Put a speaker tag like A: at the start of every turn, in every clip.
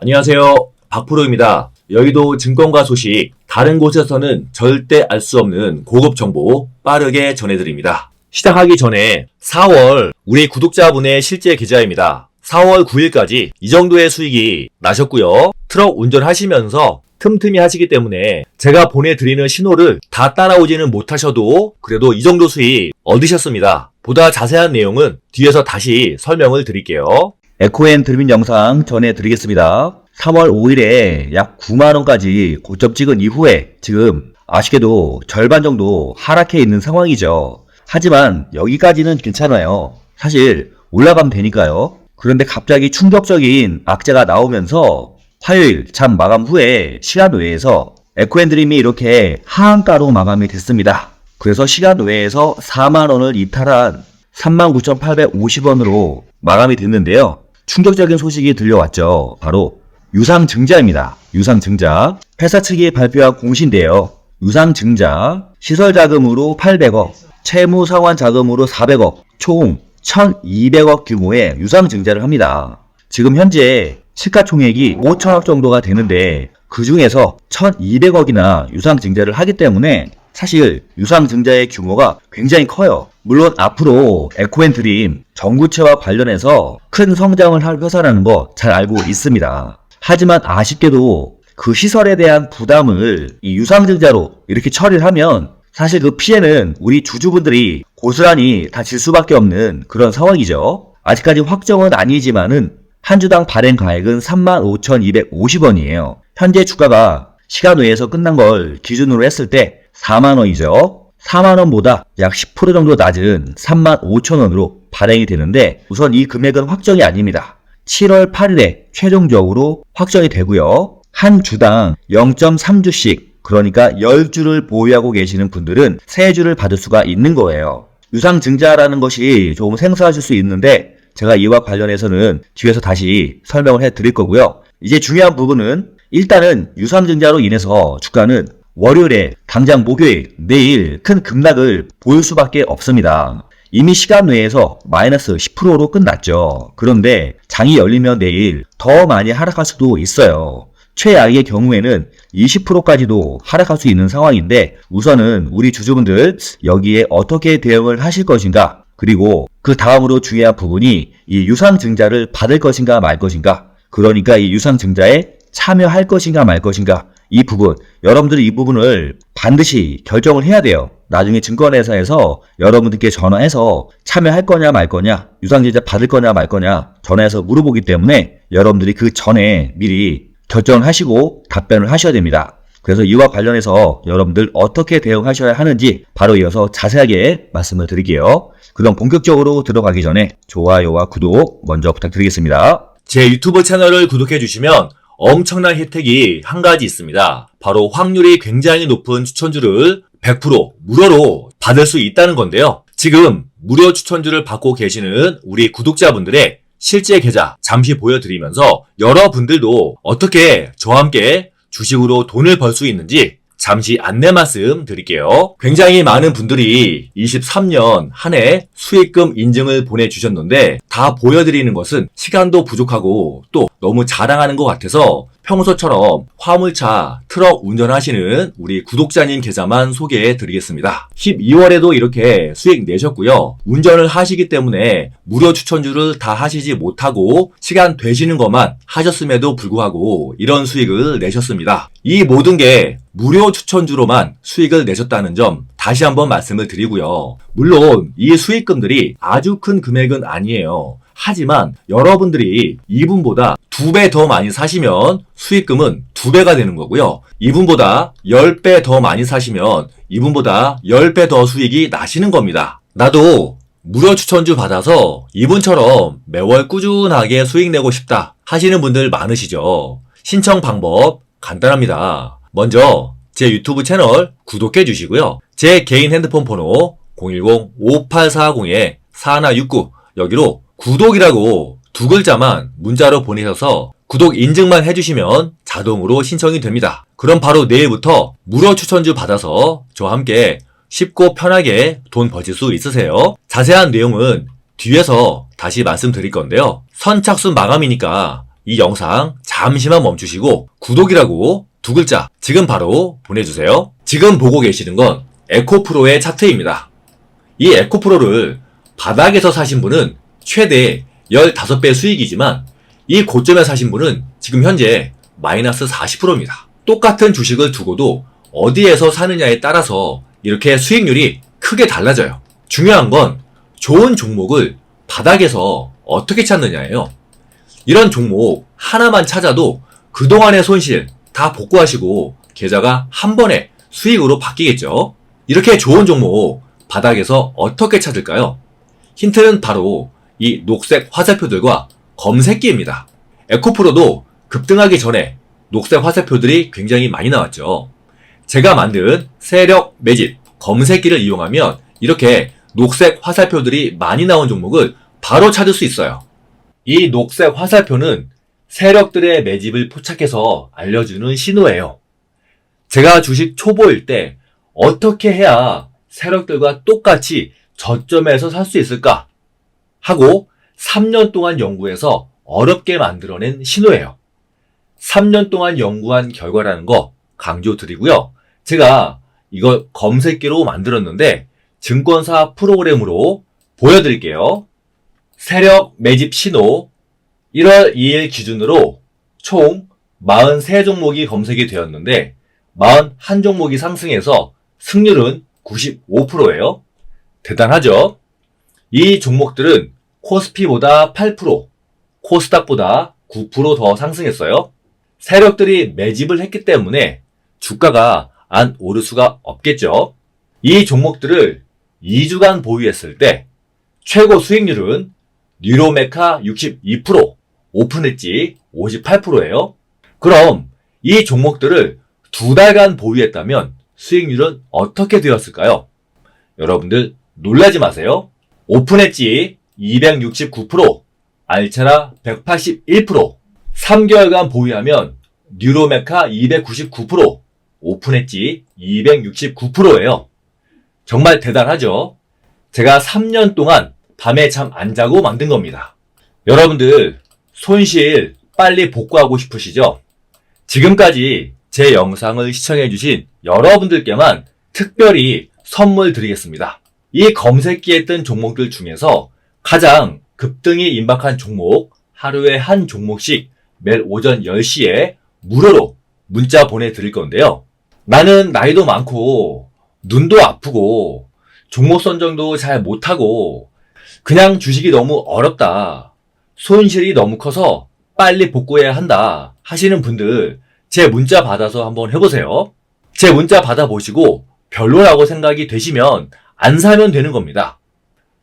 A: 안녕하세요. 박프로입니다. 여의도 증권가 소식, 다른 곳에서는 절대 알 수 없는 고급 정보 빠르게 전해드립니다. 시작하기 전에 4월 우리 구독자분의 실제 계좌입니다. 4월 9일까지 이 정도의 수익이 나셨고요. 트럭 운전하시면서 틈틈이 하시기 때문에 제가 보내드리는 신호를 다 따라오지는 못하셔도 그래도 이 정도 수익 얻으셨습니다. 보다 자세한 내용은 뒤에서 다시 설명을 드릴게요.
B: 에코앤 드림 영상 전해드리겠습니다. 3월 5일에 약 9만원까지 고점 찍은 이후에 지금 아쉽게도 절반 정도 하락해 있는 상황이죠. 하지만 여기까지는 괜찮아요. 사실 올라가면 되니까요. 그런데 갑자기 충격적인 악재가 나오면서 화요일 장 마감 후에 시간 외에서 에코앤 드림이 이렇게 하한가로 마감이 됐습니다. 그래서 시간 외에서 4만원을 이탈한 39,850원으로 마감이 됐는데요. 충격적인 소식이 들려왔죠. 바로 유상증자입니다. 유상증자. 회사 측이 발표한 공시인데요. 유상증자 시설자금으로 800억, 채무상환자금으로 400억, 총 1200억 규모의 유상증자를 합니다. 지금 현재 시가총액이 5천억 정도가 되는데 그 중에서 1200억이나 유상증자를 하기 때문에 사실 유상증자의 규모가 굉장히 커요. 물론 앞으로 에코앤 드림 전구체와 관련해서 큰 성장을 할 회사라는 거 잘 알고 있습니다. 하지만 아쉽게도 그 시설에 대한 부담을 이 유상증자로 이렇게 처리를 하면 사실 그 피해는 우리 주주분들이 고스란히 다 질 수밖에 없는 그런 상황이죠. 아직까지 확정은 아니지만은 한 주당 발행 가액은 35,250원이에요. 현재 주가가 시간 외에서 끝난 걸 기준으로 했을 때 4만원이죠. 4만원보다 약 10% 정도 낮은 35,000원으로 발행이 되는데 우선 이 금액은 확정이 아닙니다. 7월 8일에 최종적으로 확정이 되고요. 한 주당 0.3주씩 그러니까 10주를 보유하고 계시는 분들은 3주를 받을 수가 있는 거예요. 유상증자라는 것이 조금 생소하실 수 있는데 제가 이와 관련해서는 뒤에서 다시 설명을 해드릴 거고요. 이제 중요한 부분은 일단은 유상증자로 인해서 주가는 월요일에 당장 목요일, 내일 큰 급락을 보일 수밖에 없습니다. 이미 시간 외에서 마이너스 10%로 끝났죠. 그런데 장이 열리면 내일 더 많이 하락할 수도 있어요. 최악의 경우에는 20%까지도 하락할 수 있는 상황인데 우선은 우리 주주분들 여기에 어떻게 대응을 하실 것인가, 그리고 그 다음으로 중요한 부분이 이 유상증자를 받을 것인가 말 것인가, 그러니까 이 유상증자에 참여할 것인가 말 것인가, 이 부분, 여러분들이 이 부분을 반드시 결정을 해야 돼요. 나중에 증권회사에서 여러분들께 전화해서 참여할 거냐 말 거냐, 유상증자 받을 거냐 말 거냐 전화해서 물어보기 때문에 여러분들이 그 전에 미리 결정을 하시고 답변을 하셔야 됩니다. 그래서 이와 관련해서 여러분들 어떻게 대응하셔야 하는지 바로 이어서 자세하게 말씀을 드릴게요. 그럼 본격적으로 들어가기 전에 좋아요와 구독 먼저 부탁드리겠습니다.
A: 제 유튜브 채널을 구독해 주시면 엄청난 혜택이 한 가지 있습니다. 바로 확률이 굉장히 높은 추천주를 100% 무료로 받을 수 있다는 건데요. 지금 무료 추천주를 받고 계시는 우리 구독자분들의 실제 계좌 잠시 보여드리면서 여러분들도 어떻게 저와 함께 주식으로 돈을 벌 수 있는지 잠시 안내 말씀 드릴게요. 굉장히 많은 분들이 23년 한 해 수익금 인증을 보내주셨는데 다 보여드리는 것은 시간도 부족하고 또 너무 자랑하는 것 같아서 평소처럼 화물차, 트럭 운전하시는 우리 구독자님 계좌만 소개해 드리겠습니다. 12월에도 이렇게 수익 내셨고요. 운전을 하시기 때문에 무료 추천주를 다 하시지 못하고 시간 되시는 것만 하셨음에도 불구하고 이런 수익을 내셨습니다. 이 모든 게 무료 추천주로만 수익을 내셨다는 점 다시 한번 말씀을 드리고요. 물론 이 수익금들이 아주 큰 금액은 아니에요. 하지만 여러분들이 이분보다 2배 더 많이 사시면 수익금은 2배가 되는 거고요. 이분보다 10배 더 많이 사시면 이분보다 10배 더 수익이 나시는 겁니다. 나도 무료 추천주 받아서 이분처럼 매월 꾸준하게 수익 내고 싶다 하시는 분들 많으시죠. 신청 방법 간단합니다. 먼저 제 유튜브 채널 구독해 주시고요. 제 개인 핸드폰 번호 010-5840-4169 여기로 구독이라고 2글자만 문자로 보내셔서 구독 인증만 해주시면 자동으로 신청이 됩니다. 그럼 바로 내일부터 무료 추천주 받아서 저와 함께 쉽고 편하게 돈 버실 수 있으세요. 자세한 내용은 뒤에서 다시 말씀드릴 건데요. 선착순 마감이니까 이 영상 잘 잠시만 멈추시고 구독이라고 두 글자 지금 바로 보내주세요. 지금 보고 계시는 건 에코프로의 차트입니다. 이 에코프로를 바닥에서 사신 분은 최대 15배 수익이지만 이 고점에 사신 분은 지금 현재 마이너스 40%입니다. 똑같은 주식을 두고도 어디에서 사느냐에 따라서 이렇게 수익률이 크게 달라져요. 중요한 건 좋은 종목을 바닥에서 어떻게 찾느냐예요. 이런 종목 하나만 찾아도 그동안의 손실 다 복구하시고 계좌가 한 번에 수익으로 바뀌겠죠. 이렇게 좋은 종목 바닥에서 어떻게 찾을까요? 힌트는 바로 이 녹색 화살표들과 검색기입니다. 에코프로도 급등하기 전에 녹색 화살표들이 굉장히 많이 나왔죠. 제가 만든 세력 매집 검색기를 이용하면 이렇게 녹색 화살표들이 많이 나온 종목을 바로 찾을 수 있어요. 이 녹색 화살표는 세력들의 매집을 포착해서 알려주는 신호예요. 제가 주식 초보일 때 어떻게 해야 세력들과 똑같이 저점에서 살 수 있을까 하고 3년 동안 연구해서 어렵게 만들어낸 신호예요. 3년 동안 연구한 결과라는 거 강조드리고요. 제가 이걸 검색기로 만들었는데 증권사 프로그램으로 보여드릴게요. 세력 매집 신호 1월 2일 기준으로 총 43종목이 검색이 되었는데 41종목이 상승해서 승률은 95%예요. 대단하죠? 이 종목들은 코스피보다 8%, 코스닥보다 9% 더 상승했어요. 세력들이 매집을 했기 때문에 주가가 안 오를 수가 없겠죠. 이 종목들을 2주간 보유했을 때 최고 수익률은 뉴로메카 62%, 오픈엣지 58%예요. 그럼 이 종목들을 2달간 보유했다면 수익률은 어떻게 되었을까요? 여러분들 놀라지 마세요. 오픈엣지 269%, 알차라 181%, 3개월간 보유하면 뉴로메카 299%, 오픈엣지 269%예요. 정말 대단하죠? 제가 3년 동안 밤에 잠 안 자고 만든 겁니다. 여러분들 손실 빨리 복구하고 싶으시죠? 지금까지 제 영상을 시청해주신 여러분들께만 특별히 선물 드리겠습니다. 이 검색기에 뜬 종목들 중에서 가장 급등이 임박한 종목 하루에 한 종목씩 매일 오전 10시에 무료로 문자 보내드릴 건데요. 나는 나이도 많고 눈도 아프고 종목 선정도 잘 못하고 그냥 주식이 너무 어렵다. 손실이 너무 커서 빨리 복구해야 한다 하시는 분들 제 문자 받아서 한번 해보세요. 제 문자 받아보시고 별로라고 생각이 되시면 안 사면 되는 겁니다.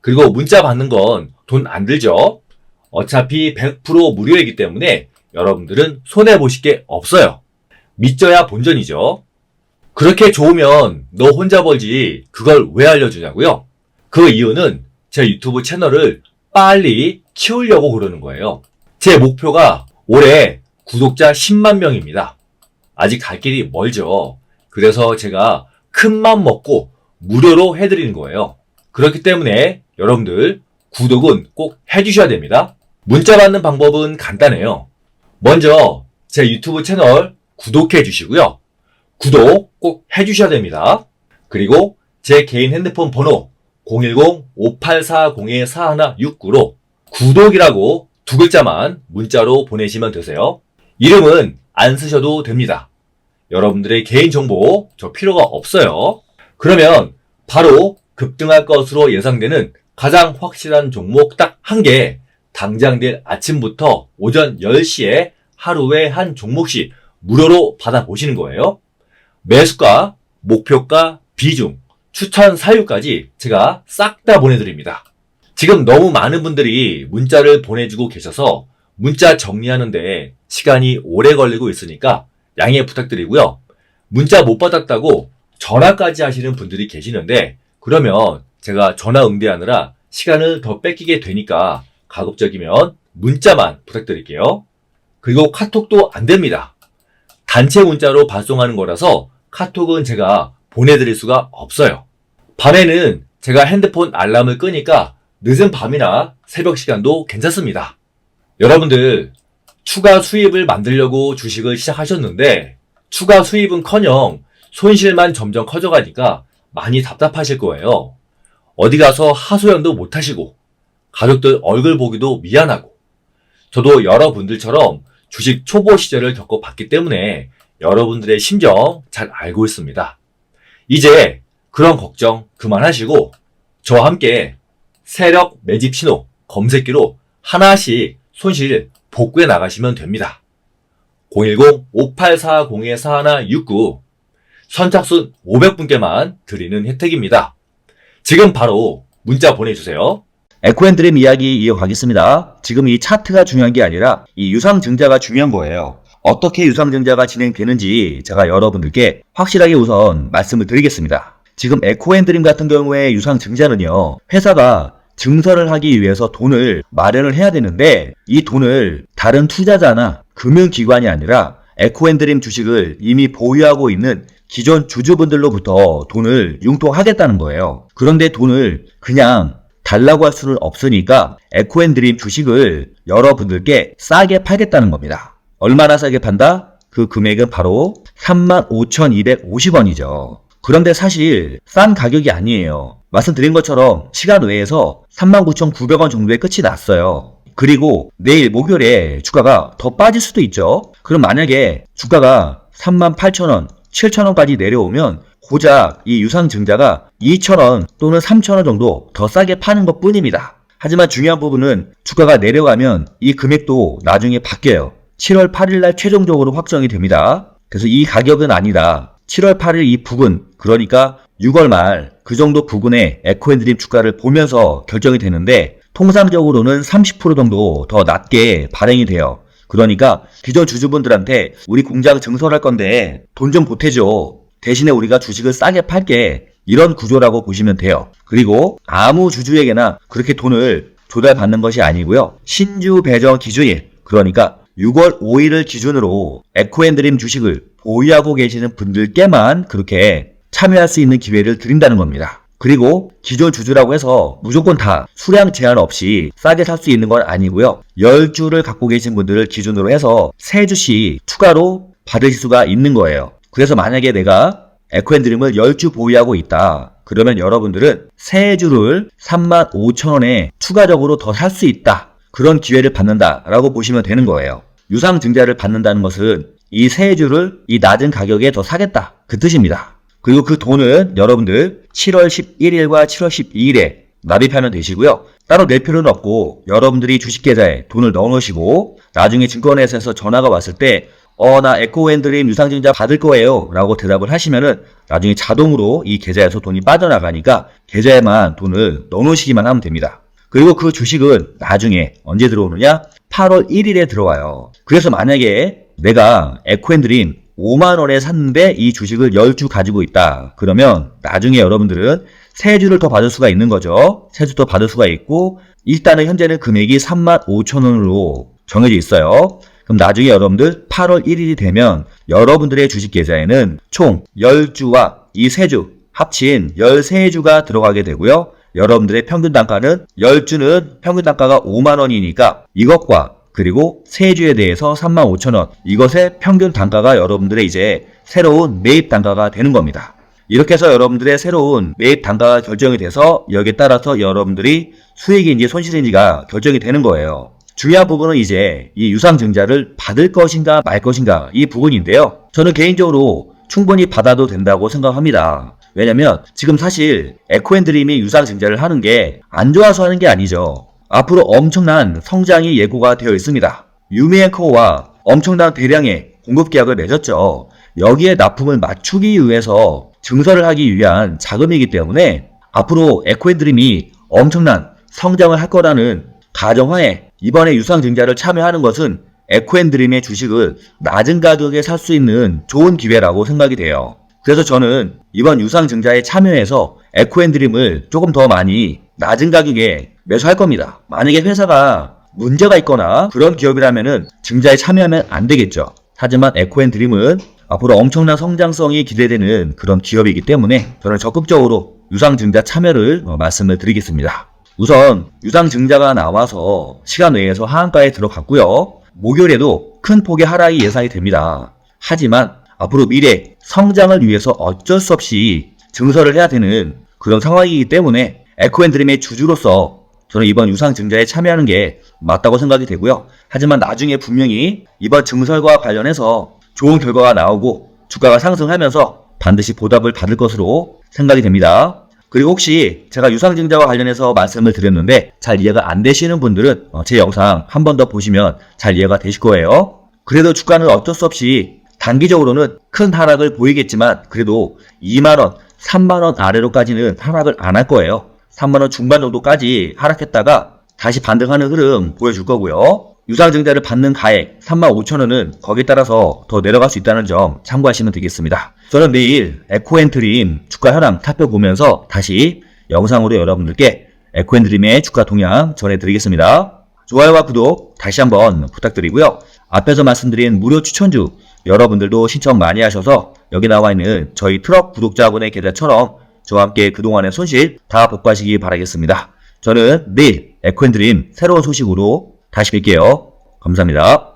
A: 그리고 문자 받는 건 돈 안 들죠? 어차피 100% 무료이기 때문에 여러분들은 손해보실 게 없어요. 믿져야 본전이죠. 그렇게 좋으면 너 혼자 벌지 그걸 왜 알려주냐고요? 그 이유는 제 유튜브 채널을 빨리 키우려고 그러는 거예요. 제 목표가 올해 구독자 10만 명입니다. 아직 갈 길이 멀죠. 그래서 제가 큰 맘 먹고 무료로 해드리는 거예요. 그렇기 때문에 여러분들 구독은 꼭 해주셔야 됩니다. 문자 받는 방법은 간단해요. 먼저 제 유튜브 채널 구독해 주시고요. 구독 꼭 해주셔야 됩니다. 그리고 제 개인 핸드폰 번호 010-5840-4169로 구독이라고 두 글자만 문자로 보내시면 되세요. 이름은 안 쓰셔도 됩니다. 여러분들의 개인정보 저 필요가 없어요. 그러면 바로 급등할 것으로 예상되는 가장 확실한 종목 딱 한 개 당장 내일 아침부터 오전 10시에 하루에 한 종목씩 무료로 받아보시는 거예요. 매수가, 목표가, 비중, 추천 사유까지 제가 싹 다 보내드립니다. 지금 너무 많은 분들이 문자를 보내주고 계셔서 문자 정리하는데 시간이 오래 걸리고 있으니까 양해 부탁드리고요. 문자 못 받았다고 전화까지 하시는 분들이 계시는데 그러면 제가 전화 응대하느라 시간을 더 뺏기게 되니까 가급적이면 문자만 부탁드릴게요. 그리고 카톡도 안 됩니다. 단체 문자로 발송하는 거라서 카톡은 제가 보내드릴 수가 없어요. 밤에는 제가 핸드폰 알람을 끄니까 늦은 밤이나 새벽 시간도 괜찮습니다. 여러분들 추가 수입을 만들려고 주식을 시작하셨는데 추가 수입은커녕 손실만 점점 커져가니까 많이 답답하실 거예요. 어디 가서 하소연도 못하시고 가족들 얼굴 보기도 미안하고 저도 여러분들처럼 주식 초보 시절을 겪어봤기 때문에 여러분들의 심정 잘 알고 있습니다. 이제 그런 걱정 그만하시고 저와 함께 세력 매집 신호 검색기로 하나씩 손실 복구해 나가시면 됩니다. 010-5840-4169 선착순 500분께만 드리는 혜택입니다. 지금 바로 문자 보내주세요.
B: 에코앤드림 이야기 이어가겠습니다. 지금 이 차트가 중요한 게 아니라 이 유상증자가 중요한 거예요. 어떻게 유상증자가 진행되는지 제가 여러분들께 확실하게 우선 말씀을 드리겠습니다. 지금 에코앤드림 같은 경우에 유상증자는요, 회사가 증설을 하기 위해서 돈을 마련을 해야 되는데 이 돈을 다른 투자자나 금융기관이 아니라 에코앤드림 주식을 이미 보유하고 있는 기존 주주분들로부터 돈을 융통하겠다는 거예요. 그런데 돈을 그냥 달라고 할 수는 없으니까 에코앤드림 주식을 여러분들께 싸게 팔겠다는 겁니다. 얼마나 싸게 판다? 그 금액은 바로 35,250원이죠. 그런데 사실 싼 가격이 아니에요. 말씀드린 것처럼 시간 외에서 39,900원 정도에 끝이 났어요. 그리고 내일 목요일에 주가가 더 빠질 수도 있죠. 그럼 만약에 주가가 38,000원, 7,000원까지 내려오면 고작 이 유상증자가 2,000원 또는 3,000원 정도 더 싸게 파는 것 뿐입니다. 하지만 중요한 부분은 주가가 내려가면 이 금액도 나중에 바뀌어요. 7월 8일날 최종적으로 확정이 됩니다. 그래서 이 가격은 아니다. 7월 8일 이 부근, 그러니까 6월 말 그 정도 부근에 에코앤드림 주가를 보면서 결정이 되는데 통상적으로는 30% 정도 더 낮게 발행이 돼요. 그러니까 기존 주주분들한테 우리 공장 증설할 건데 돈 좀 보태줘. 대신에 우리가 주식을 싸게 팔게. 이런 구조라고 보시면 돼요. 그리고 아무 주주에게나 그렇게 돈을 조달받는 것이 아니고요. 신주 배정 기준일, 그러니까 6월 5일을 기준으로 에코앤드림 주식을 보유하고 계시는 분들께만 그렇게 참여할 수 있는 기회를 드린다는 겁니다. 그리고 기존 주주라고 해서 무조건 다 수량 제한 없이 싸게 살 수 있는 건 아니고요. 10주를 갖고 계신 분들을 기준으로 해서 3주씩 추가로 받으실 수가 있는 거예요. 그래서 만약에 내가 에코앤드림을 10주 보유하고 있다. 그러면 여러분들은 3주를 35,000원에 추가적으로 더 살 수 있다. 그런 기회를 받는다라고 보시면 되는 거예요. 유상증자를 받는다는 것은 이 3주를 이 낮은 가격에 더 사겠다. 그 뜻입니다. 그리고 그 돈은 여러분들 7월 11일과 7월 12일에 납입하면 되시고요. 따로 낼 필요는 없고 여러분들이 주식계좌에 돈을 넣어놓으시고 나중에 증권회사에서 전화가 왔을 때 나 에코앤드림 유상증자 받을 거예요 라고 대답을 하시면은 나중에 자동으로 이 계좌에서 돈이 빠져나가니까 계좌에만 돈을 넣어놓으시기만 하면 됩니다. 그리고 그 주식은 나중에 언제 들어오느냐? 8월 1일에 들어와요. 그래서 만약에 내가 에코앤드림 5만원에 샀는데 이 주식을 10주 가지고 있다. 그러면 나중에 여러분들은 3주를 더 받을 수가 있는 거죠. 3주 더 받을 수가 있고 일단은 현재는 금액이 35,000원으로 정해져 있어요. 그럼 나중에 여러분들 8월 1일이 되면 여러분들의 주식 계좌에는 총 10주와 이 3주 합친 13주가 들어가게 되고요. 여러분들의 평균 단가는 10주는 평균 단가가 5만원이니까 이것과 그리고 3주에 대해서 35,000원 이것의 평균 단가가 여러분들의 이제 새로운 매입 단가가 되는 겁니다. 이렇게 해서 여러분들의 새로운 매입 단가가 결정이 돼서 여기에 따라서 여러분들이 수익인지 손실인지가 결정이 되는 거예요. 중요한 부분은 이제 이 유상증자를 받을 것인가 말 것인가 이 부분인데요. 저는 개인적으로 충분히 받아도 된다고 생각합니다. 왜냐면 지금 사실 에코앤드림이 유상증자를 하는 게 안 좋아서 하는 게 아니죠. 앞으로 엄청난 성장이 예고가 되어 있습니다. 유미앤코와 엄청난 대량의 공급 계약을 맺었죠. 여기에 납품을 맞추기 위해서 증설을 하기 위한 자금이기 때문에 앞으로 에코앤드림이 엄청난 성장을 할 거라는 가정하에 이번에 유상증자를 참여하는 것은 에코앤드림의 주식을 낮은 가격에 살 수 있는 좋은 기회라고 생각이 돼요. 그래서 저는 이번 유상증자에 참여해서 에코앤드림을 조금 더 많이 낮은 가격에 매수할 겁니다. 만약에 회사가 문제가 있거나 그런 기업이라면은 증자에 참여하면 안 되겠죠. 하지만 에코앤드림은 앞으로 엄청난 성장성이 기대되는 그런 기업이기 때문에 저는 적극적으로 유상증자 참여를 말씀을 드리겠습니다. 우선 유상증자가 나와서 시간 외에서 하한가에 들어갔고요. 목요일에도 큰 폭의 하락이 예상이 됩니다. 하지만 앞으로 미래 성장을 위해서 어쩔 수 없이 증설을 해야 되는 그런 상황이기 때문에 에코앤드림의 주주로서 저는 이번 유상증자에 참여하는 게 맞다고 생각이 되고요. 하지만 나중에 분명히 이번 증설과 관련해서 좋은 결과가 나오고 주가가 상승하면서 반드시 보답을 받을 것으로 생각이 됩니다. 그리고 혹시 제가 유상증자와 관련해서 말씀을 드렸는데 잘 이해가 안 되시는 분들은 제 영상 한 번 더 보시면 잘 이해가 되실 거예요. 그래도 주가는 어쩔 수 없이 단기적으로는 큰 하락을 보이겠지만 그래도 2만원, 3만원 아래로까지는 하락을 안 할 거예요. 3만원 중반 정도까지 하락했다가 다시 반등하는 흐름 보여줄 거고요. 유상증자를 받는 가액 35,000원은 거기에 따라서 더 내려갈 수 있다는 점 참고하시면 되겠습니다. 저는 내일 에코앤드림 주가 현황 살펴보면서 다시 영상으로 여러분들께 에코앤드림의 주가 동향 전해드리겠습니다. 좋아요와 구독 다시 한번 부탁드리고요. 앞에서 말씀드린 무료 추천주 여러분들도 신청 많이 하셔서 여기 나와 있는 저희 트럭 구독자분의 계좌처럼 저와 함께 그동안의 손실 다 복구하시기 바라겠습니다. 저는 내일 에코앤드림 새로운 소식으로 다시 뵐게요. 감사합니다.